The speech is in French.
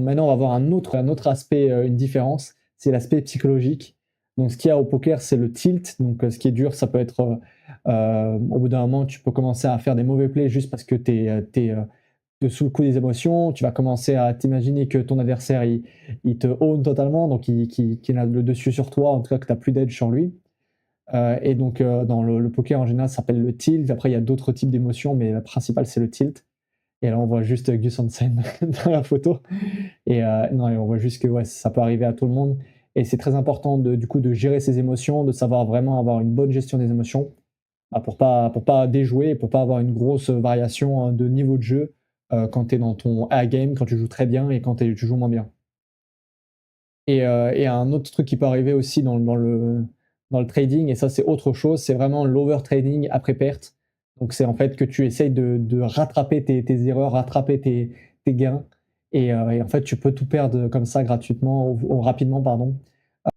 maintenant, on va voir un autre aspect, une différence, c'est l'aspect psychologique. Donc ce qu'il y a au poker, c'est le tilt. Donc ce qui est dur, ça peut être, au bout d'un moment, tu peux commencer à faire des mauvais plays juste parce que tu sous le coup des émotions. Tu vas commencer à t'imaginer que ton adversaire, il te own totalement, donc qu'il a le dessus sur toi, en tout cas que tu as plus d'edge sur lui. Et donc dans le poker en général, ça s'appelle le tilt. Après, il y a d'autres types d'émotions, mais la principale, c'est le tilt. Et là, on voit juste Gus Hansen dans la photo. Et non, et on voit juste que ouais, ça peut arriver à tout le monde. Et c'est très important du coup de gérer ses émotions, de savoir vraiment avoir une bonne gestion des émotions, bah, pour pas déjouer, et pour pas avoir une grosse variation de niveau de jeu quand tu es dans ton A-game, quand tu joues très bien et quand tu joues moins bien. Et un autre truc qui peut arriver aussi dans le trading, et ça c'est autre chose, c'est vraiment l'over-trading après perte. Donc c'est en fait que tu essayes de rattraper tes erreurs, rattraper tes gains, et en fait tu peux tout perdre comme ça gratuitement ou rapidement, pardon.